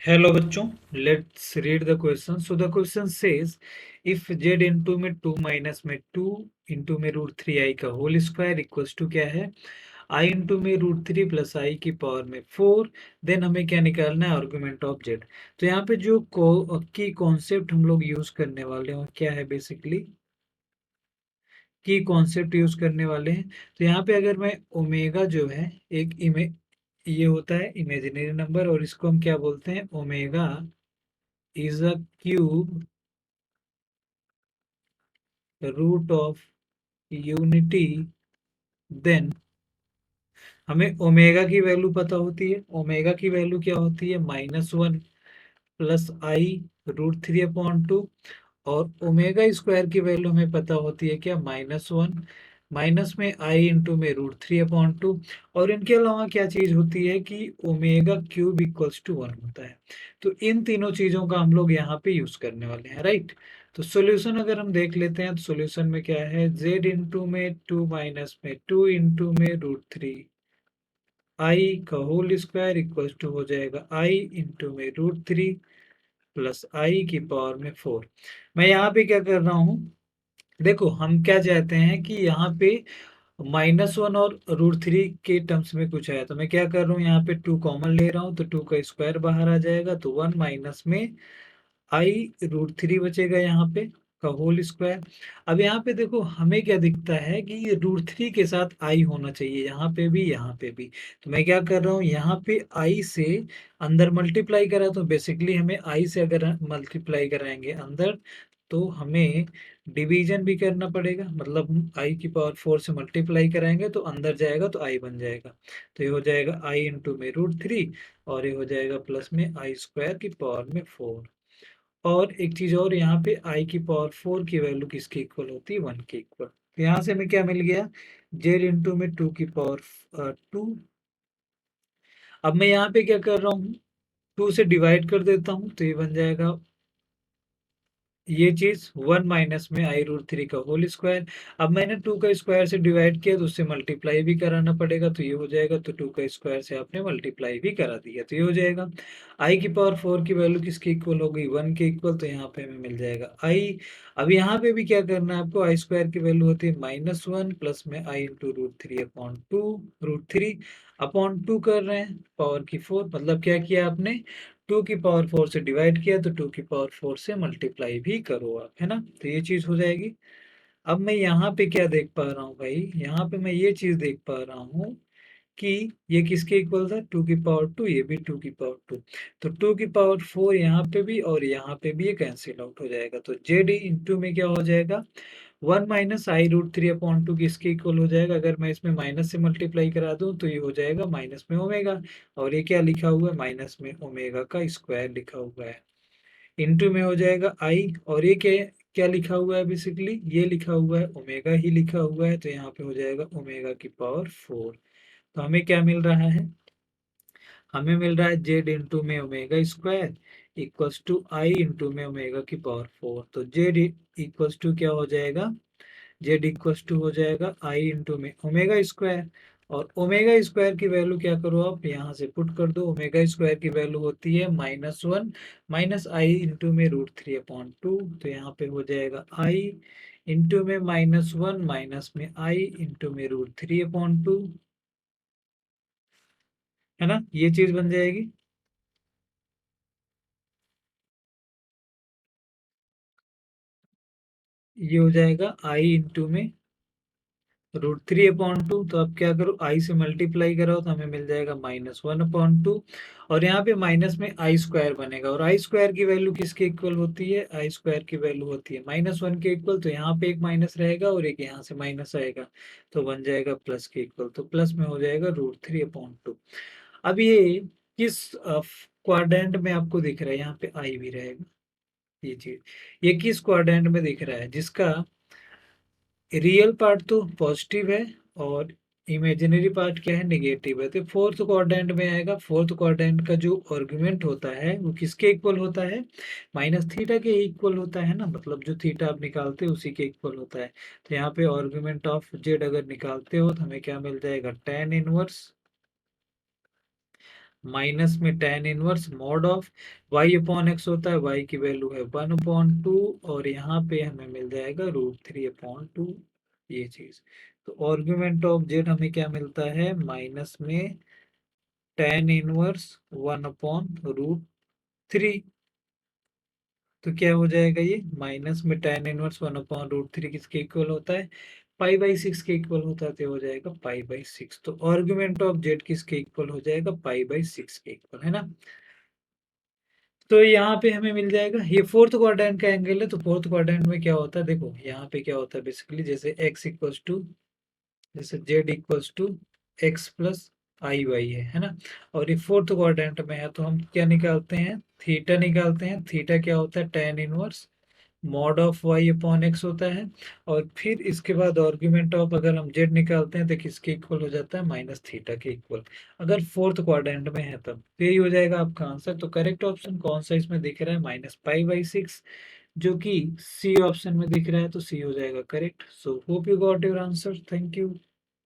Hello बच्चों, let's read the question. So the question says, if z into में 2 minus में 2 into में root three आई का whole square equals to क्या है, आई इंटू में रूट थ्री प्लस आई की पावर में 4, देन हमें क्या निकालना है, आर्गुमेंट ऑफ जेड। तो यहाँ पे जो की कॉन्सेप्ट हम लोग यूज करने वाले हैं क्या है, बेसिकली की कॉन्सेप्ट यूज करने वाले हैं। तो यहाँ पे अगर मैं ओमेगा जो है एक ये होता है इमेजिनरी नंबर, और इसको हम क्या बोलते हैं, omega is a cube root of unity, then हमें ओमेगा की वैल्यू पता होती है। ओमेगा की वैल्यू क्या होती है, -1 plus I root three upon to, और ओमेगा स्क्वायर की वैल्यू हमें पता होती है क्या, -1 माइनस में आई इंटू में रूट थ्री अपॉन टू। और इनके अलावा क्या चीज होती है कि ओमेगा क्यूब इक्वल्स टू 1 होता है। तो इन तीनों चीजों का हम लोग यहाँ पे यूज करने वाले हैं, राइट। तो सॉल्यूशन अगर हम देख लेते हैं तो सॉल्यूशन में क्या है, z इंटू में 2 माइनस में 2 इंटू में रूट थ्री आई का होल स्क्वायर इक्वल्स टू हो जाएगा आई इंटू में रूट थ्री प्लस आई की पावर में 4। मैं यहाँ पे क्या कर रहा हूँ, देखो हम क्या चाहते हैं कि यहाँ पे -1 और रूट थ्री के टर्म्स में कुछ आया, तो मैं क्या कर रहा हूँ, यहाँ पे 2 कॉमन ले रहा हूँ, तो 2 का स्क्वायर बाहर आ जाएगा, तो 1 माइनस में आई रूट थ्री बचेगा यहाँ पे का होल स्क्वायर। अब यहाँ पे देखो हमें क्या दिखता है कि ये रूट थ्री के साथ आई होना चाहिए, यहाँ पे भी यहाँ पे भी। तो मैं क्या कर रहा हूँ, यहाँ पे आई से अंदर मल्टीप्लाई करा, तो बेसिकली हमें आई से अगर मल्टीप्लाई कराएंगे अंदर, तो हमें डिवीजन भी करना पड़ेगा, मतलब आई की पावर 4 से मल्टीप्लाई कराएंगे तो अंदर जाएगा तो आई बन जाएगा। तो ये हो जाएगा आई इंटू में रूट थ्री, और ये हो जाएगा प्लस में आई स्क्वायर की पावर में 4। और एक चीज और, यहाँ पे आई की पावर 4 की वैल्यू किसके इक्वल होती है, 1 के इक्वल। तो यहाँ से हमें क्या मिल गया, जेड इंटू में 2 की पावर 2। अब मैं यहाँ पे क्या कर रहा हूँ, 2 से डिवाइड कर देता हूँ, तो ये बन जाएगा ये चीज 1 माइनस में आई रूट थ्री का होल स्क्वायर। अब मैंने 2 का स्क्वायर से डिवाइड किया तो उससे मल्टीप्लाई भी कराना पड़ेगा, तो ये हो जाएगा, तो 2 का स्क्वायर से आपने मल्टीप्लाई भी करा दिया, तो ये हो जाएगा आई की पावर 4 की वैल्यू किसके इक्वल हो गई, 1 के इक्वल। तो यहाँ पे हमें मिल जाएगा आई। अब यहाँ पे भी क्या करना है आपको, आई स्क्वायर की वैल्यू होती है -1 प्लस में i into root three upon two, root three upon two कर रहे हैं पावर की 4, मतलब क्या किया आपने, 2 की पावर 4 से डिवाइड किया, तो 2 की पावर 4 से मल्टीप्लाई भी करो आप, है ना। तो ये चीज हो जाएगी। अब मैं यहाँ पे क्या देख पा रहा हूँ भाई, यहाँ पे मैं ये चीज देख पा रहा हूँ कि ये किसके इक्वल था, 2 की पावर 2, ये भी 2 की पावर 2। तो 2 की पावर 4 यहाँ पे भी और यहाँ पे भी ये कैंसिल आउट हो जाएगा, तो जेड इंटू में क्या हो जाएगा, 1 minus I root three upon to किसके इक्वल हो जाएगा, अगर मैं इसमें माइनस से मल्टीप्लाई करा दूं तो ये हो जाएगा माइनस में ओमेगा। और ये क्या लिखा हुआ है, माइनस में ओमेगा का स्क्वायर लिखा हुआ है, इंटू में हो जाएगा आई, और ये क्या क्या लिखा हुआ है, बेसिकली ये लिखा हुआ है ओमेगा ही लिखा हुआ है, तो यहाँ पे हो जाएगा ओमेगा की पावर 4। तो हमें क्या मिल रहा है, हमें मिल रहा है जेड इंटू में omega square equals to I into में ओमेगा की पावर 4। तो जेड इक्वल्स टू क्या हो जाएगा, जेड इक्वल्स टू हो जाएगा आई इंटू में ओमेगा स्क्वायर। और ओमेगा स्क्वायर की वैल्यू क्या करो आप, यहाँ से पुट कर दो, ओमेगा स्क्वायर की वैल्यू होती है -1 माइनस आई इंटू में रूट थ्री अपॉन टू। तो यहाँ पे हो जाएगा आई इंटू में -1 माइनस में आई इंटू में रूट थ्री अपॉन टू, है ना, ये चीज बन जाएगी। ये हो जाएगा आई इंटू में रूट थ्री अपॉन टू। तो अब क्या करो, आई से मल्टीप्लाई करो तो हमें मिल जाएगा -1/2, और यहाँ पे माइनस में आई स्क्वायर बनेगा, और आई स्क्वायर की वैल्यू किसके इक्वल होती है, आई स्क्वायर की वैल्यू होती है -1 के इक्वल। तो यहाँ पे एक माइनस रहेगा और एक यहाँ से माइनस आएगा, तो बन जाएगा प्लस के इक्वल, तो प्लस में हो जाएगा √3/2। अब ये किस क्वाड्रेंट में आपको दिख रहा है, यहाँ पे आई भी रहेगा, ये चीज ये किस क्वाड्रेंट में दिख रहा है, जिसका रियल पार्ट तो पॉजिटिव है और इमेजिनरी पार्ट क्या है, नेगेटिव है। तो फोर्थ क्वाड्रेंट में आएगा, फोर्थ क्वाड्रेंट का जो आर्गुमेंट होता है वो किसके इक्वल होता है, माइनस थीटा के इक्वल होता है ना, मतलब जो थीटा आप निकालते हो उसी के इक्वल होता है। तो यहाँ पे आर्गुमेंट ऑफ जेड अगर निकालते हो तो हमें क्या मिल जाएगा, tan इनवर्स माइनस में tan inverse mod of y upon X होता है, y की वैल्यू है 1/2 और यहाँ पे हमें मिल जाएगा √3/2 ये चीज। तो आर्गुमेंट ऑफ जेड हमें क्या मिलता है, माइनस में tan इनवर्स 1/√3। तो क्या हो जाएगा, ये माइनस में tan इनवर्स 1/√3 किसके इक्वल होता है, पाई/6 के इक्वल होता है, तो हो जाएगा पाई/6। तो आर्गुमेंट ऑफ जेड किसके इक्वल हो जाएगा, पाई/6 के इक्वल, है ना। तो यहाँ पे हमें मिल जाएगा, ये फोर्थ क्वाड्रेंट का एंगल है। तो फोर्थ क्वाड्रेंट में क्या होता है, देखो यहाँ पे क्या होता है बेसिकली, जैसे x इक्वल्स टू, जैसे z equals to X plus I Y है ना। और ये फोर्थ क्वाड्रेंट में है, तो हम क्या निकालते हैं, थीटा निकालते हैं। थीटा क्या होता है, tan inverse mod of Y upon X होता है। और फिर इसके बाद आर्ग्यूमेंट ऑफ, अगर हम जेड निकालते हैं तो किसके इक्वल हो जाता है, माइनस थीटा के इक्वल, अगर फोर्थ क्वाड्रेंट में है तब। तो यही हो जाएगा आपका आंसर। तो करेक्ट ऑप्शन कौन सा इसमें दिख रहा है, -पाई/6, जो कि सी ऑप्शन में दिख रहा है, तो सी हो जाएगा correct. So hope you got your answer, thank you.